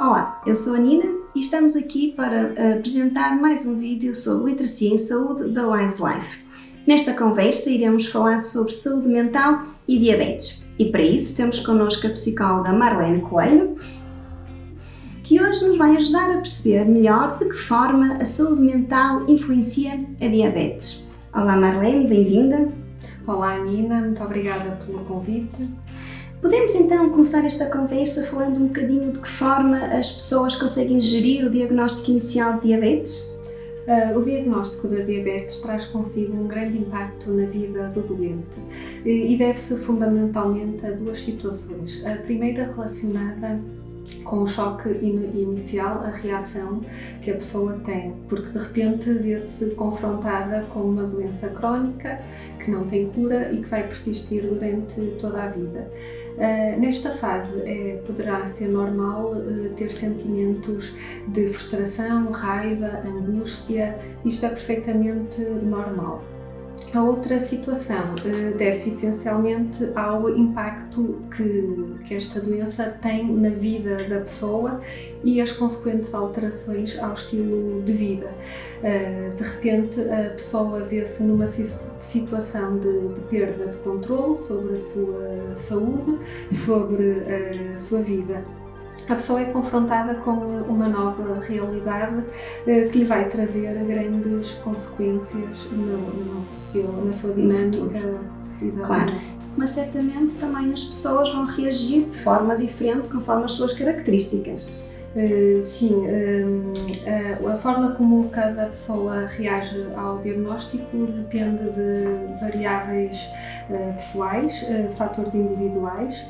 Olá, eu sou a Nina e estamos aqui para apresentar mais um vídeo sobre literacia em saúde da Wise Life. Nesta conversa iremos falar sobre saúde mental e diabetes e para isso temos connosco a psicóloga Marlene Coelho, que hoje nos vai ajudar a perceber melhor de que forma a saúde mental influencia a diabetes. Olá Marlene, bem-vinda. Olá Nina, muito obrigada pelo convite. Podemos então começar esta conversa falando um bocadinho de que forma as pessoas conseguem gerir o diagnóstico inicial de diabetes? O diagnóstico da diabetes traz consigo um grande impacto na vida do doente e deve-se fundamentalmente a duas situações. A primeira relacionada com o choque inicial, a reação que a pessoa tem, porque de repente vê-se confrontada com uma doença crónica que não tem cura e que vai persistir durante toda a vida. Nesta fase poderá ser normal ter sentimentos de frustração, raiva, angústia, isto é perfeitamente normal. A outra situação deve-se essencialmente ao impacto que esta doença tem na vida da pessoa e as consequentes alterações ao estilo de vida. De repente a pessoa vê-se numa situação de perda de controle sobre a sua saúde, sobre a sua vida. A pessoa é confrontada com uma nova realidade que lhe vai trazer grandes consequências na sua dinâmica. Claro, mas certamente também as pessoas vão reagir de forma diferente conforme as suas características. Sim, a forma como cada pessoa reage ao diagnóstico depende de variáveis pessoais, de fatores individuais,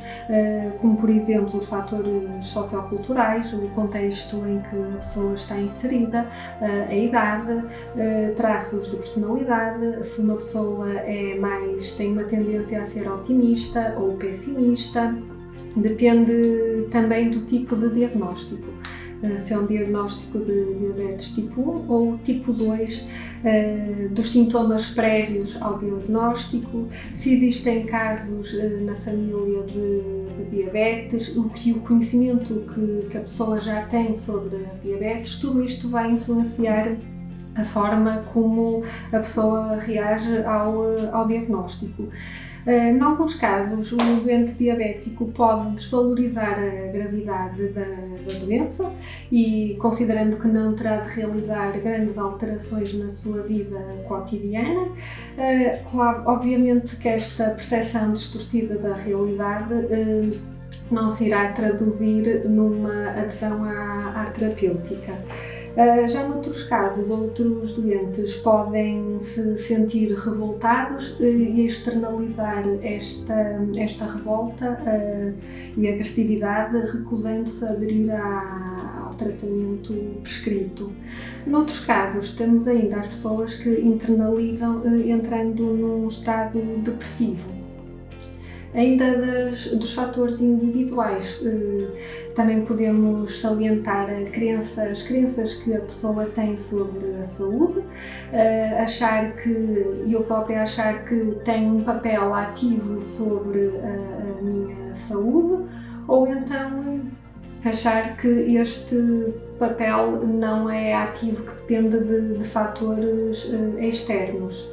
como por exemplo os fatores socioculturais, o contexto em que a pessoa está inserida, a idade, traços de personalidade, se uma pessoa tem uma tendência a ser otimista ou pessimista. Depende também do tipo de diagnóstico, se é um diagnóstico de diabetes tipo 1 ou tipo 2, dos sintomas prévios ao diagnóstico, se existem casos na família de diabetes, o conhecimento que a pessoa já tem sobre a diabetes, tudo isto vai influenciar a forma como a pessoa reage ao diagnóstico. Em alguns casos, o doente diabético pode desvalorizar a gravidade da doença e, considerando que não terá de realizar grandes alterações na sua vida cotidiana, claro, obviamente que esta percepção distorcida da realidade não se irá traduzir numa adesão à terapêutica. Já noutros casos, outros doentes podem se sentir revoltados e externalizar esta revolta e agressividade, recusando-se a aderir ao tratamento prescrito. Noutros casos, temos ainda as pessoas que internalizam entrando num estado depressivo. Ainda dos fatores individuais, também podemos salientar as crenças que a pessoa tem sobre a saúde, eu própria achar que tenho um papel ativo sobre a minha saúde, ou então achar que este papel não é ativo, que depende de fatores externos.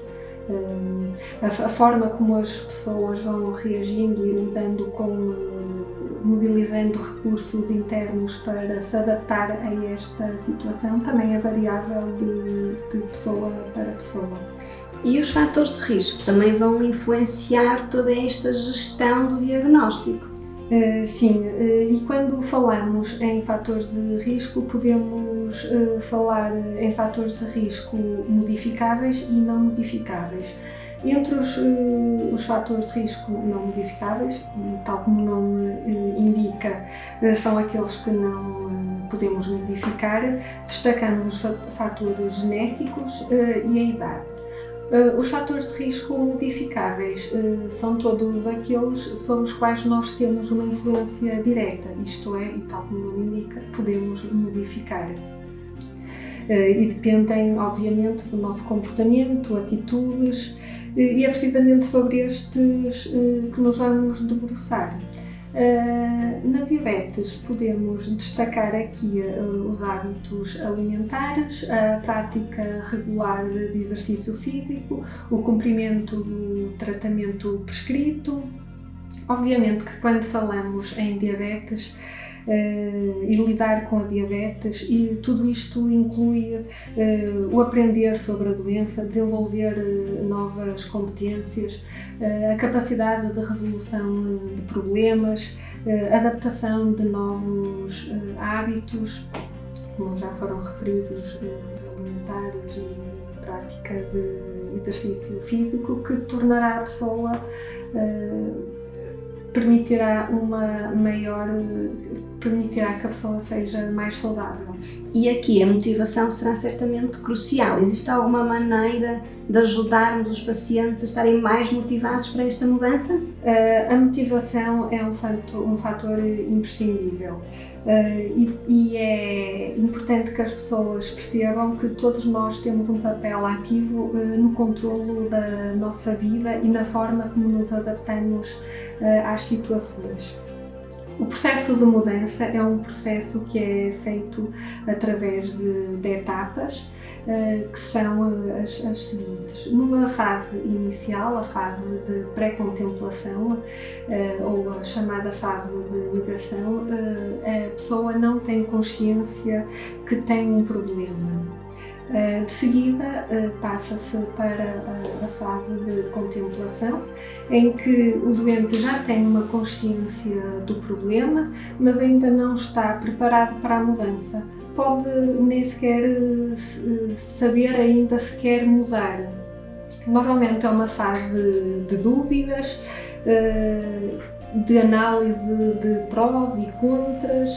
A forma como as pessoas vão reagindo e lidando mobilizando recursos internos para se adaptar a esta situação também é variável de pessoa para pessoa. E os fatores de risco também vão influenciar toda esta gestão do diagnóstico? Sim, e quando falamos em fatores de risco, podemos falar em fatores de risco modificáveis e não modificáveis. Entre os fatores de risco não modificáveis, tal como o nome indica, são aqueles que não podemos modificar, destacamos os fatores genéticos e a idade. Os fatores de risco modificáveis são todos aqueles sobre os quais nós temos uma influência direta, isto é, e tal como o nome indica, podemos modificar. E dependem, obviamente, do nosso comportamento, atitudes, e é precisamente sobre estes que nos vamos debruçar. Na diabetes podemos destacar aqui os hábitos alimentares, a prática regular de exercício físico, o cumprimento do tratamento prescrito. Obviamente que quando falamos em diabetes e lidar com a diabetes, e tudo isto inclui o aprender sobre a doença, desenvolver novas competências, a capacidade de resolução de problemas, adaptação de novos hábitos, como já foram referidos, alimentares e prática de exercício físico, que tornará a pessoa permitirá que a pessoa seja mais saudável. E aqui a motivação será certamente crucial. Existe alguma maneira de ajudarmos os pacientes a estarem mais motivados para esta mudança? A motivação é um fator imprescindível e é importante que as pessoas percebam que todos nós temos um papel ativo no controlo da nossa vida e na forma como nos adaptamos às situações. O processo de mudança é um processo que é feito através de etapas, que são as seguintes. Numa fase inicial, a fase de pré-contemplação, ou a chamada fase de negação, a pessoa não tem consciência que tem um problema. De seguida, passa-se para a fase de contemplação, em que o doente já tem uma consciência do problema, mas ainda não está preparado para a mudança. Pode nem sequer saber ainda se quer mudar. Normalmente é uma fase de dúvidas, de análise de prós e contras,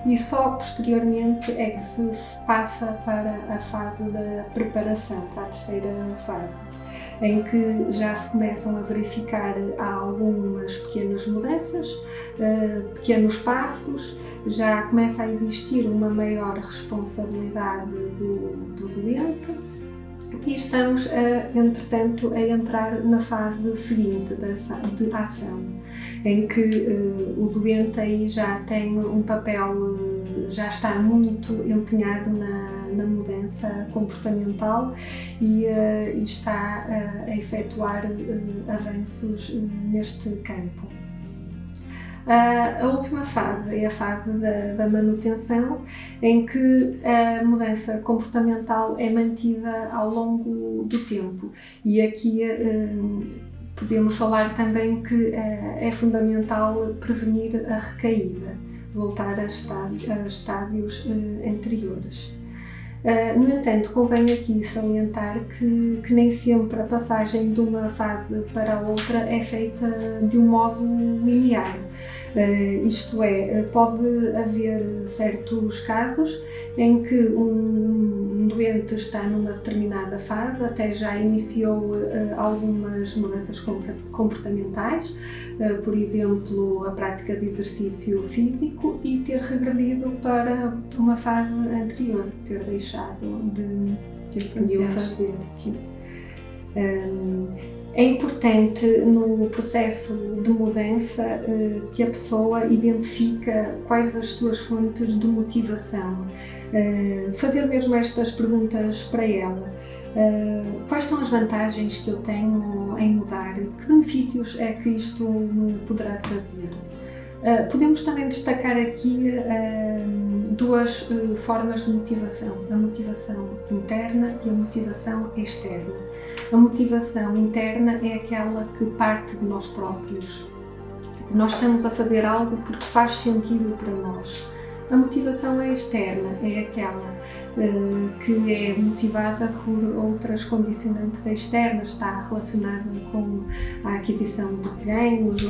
e só posteriormente é que se passa para a fase da preparação, para a terceira fase, em que já se começam a verificar algumas pequenas mudanças, pequenos passos, já começa a existir uma maior responsabilidade do doente e estamos, entretanto, a entrar na fase seguinte de ação, em que o doente aí já tem um papel, já está muito empenhado na mudança comportamental e está a efetuar avanços neste campo. A última fase é a fase da manutenção, em que a mudança comportamental é mantida ao longo do tempo, e aqui podemos falar também que é fundamental prevenir a recaída, voltar a estádios anteriores. No entanto, convém aqui salientar que nem sempre a passagem de uma fase para a outra é feita de um modo linear. Isto é, pode haver certos casos em que um doente está numa determinada fase, até já iniciou algumas mudanças comportamentais, por exemplo, a prática de exercício físico, e ter regredido para uma fase anterior, ter deixado de o fazer. Sim. É importante no processo de mudança que a pessoa identifica quais as suas fontes de motivação, fazer mesmo estas perguntas para ela. Quais são as vantagens que eu tenho em mudar? Que benefícios é que isto me poderá trazer? Podemos também destacar aqui duas formas de motivação, a motivação interna e a motivação externa. A motivação interna é aquela que parte de nós próprios. Nós estamos a fazer algo porque faz sentido para nós. A motivação externa é aquela que é motivada por outras condicionantes externas, está relacionada com a aquisição de ganhos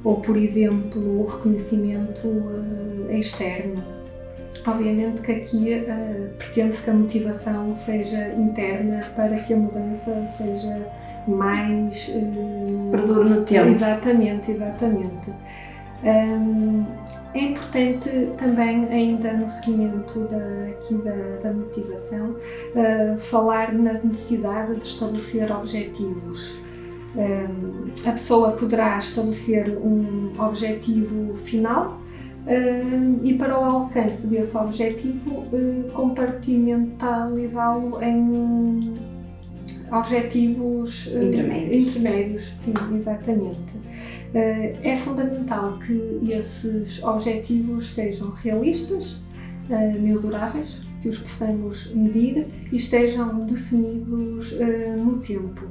ou por exemplo, o reconhecimento externo. Obviamente que aqui pretende-se que a motivação seja interna para que a mudança seja mais... perdure no tempo. Exatamente. É importante também, ainda no seguimento da motivação, falar na necessidade de estabelecer objetivos. A pessoa poderá estabelecer um objetivo final e, para o alcance desse objetivo, compartimentalizá-lo em objetivos intermédios. Sim, exatamente. É fundamental que esses objetivos sejam realistas, mensuráveis, que os possamos medir e estejam definidos no tempo.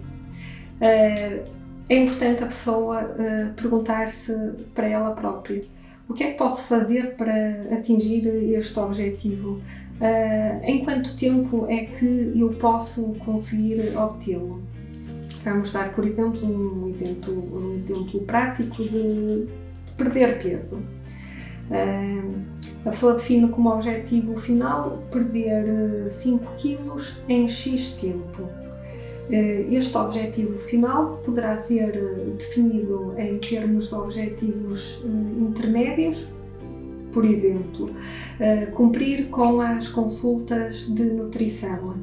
É importante a pessoa perguntar-se para ela própria: o que é que posso fazer para atingir este objetivo? Em quanto tempo é que eu posso conseguir obtê-lo? Vamos dar, por exemplo, um exemplo prático de perder peso. A pessoa define como objetivo final perder 5 kg em X tempo. Este objetivo final poderá ser definido em termos de objetivos intermédios, por exemplo, cumprir com as consultas de nutrição,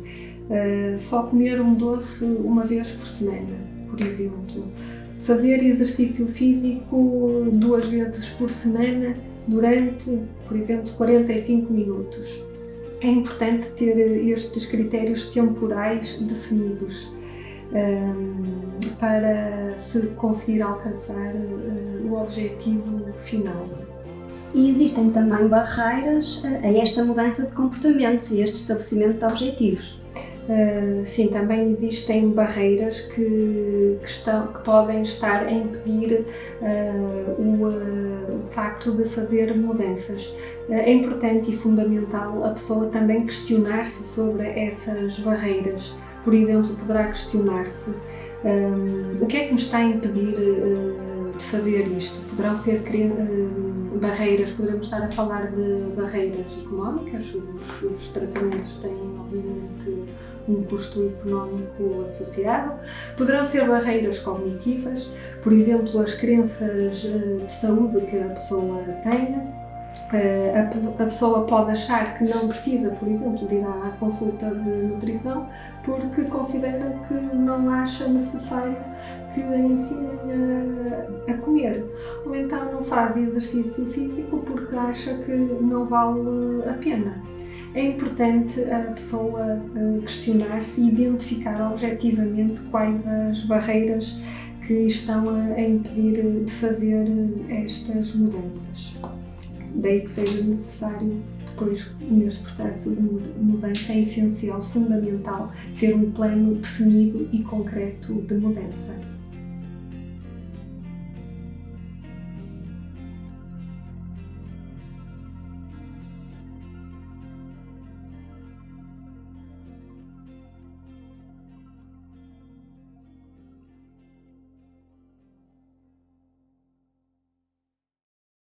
só comer um doce uma vez por semana, por exemplo, fazer exercício físico 2 vezes por semana durante, por exemplo, 45 minutos. É importante ter estes critérios temporais definidos para se conseguir alcançar o objetivo final. E existem também barreiras a esta mudança de comportamentos e este estabelecimento de objetivos. Sim, também existem barreiras que podem estar a impedir o facto de fazer mudanças. É importante e fundamental a pessoa também questionar-se sobre essas barreiras. Por exemplo, poderá questionar-se: o que é que me está a impedir de fazer isto? Poderão ser barreiras, poderemos estar a falar de barreiras económicas. Os tratamentos têm, obviamente, um custo económico associado. Poderão ser barreiras cognitivas, por exemplo, as crenças de saúde que a pessoa tenha. A pessoa pode achar que não precisa, por exemplo, de ir à consulta de nutrição porque considera que não acha necessário que a ensinem a comer. Ou então não faz exercício físico porque acha que não vale a pena. É importante a pessoa questionar-se e identificar objetivamente quais as barreiras que estão a impedir de fazer estas mudanças. Daí que seja necessário, depois, neste processo de mudança, é essencial, fundamental, ter um plano definido e concreto de mudança.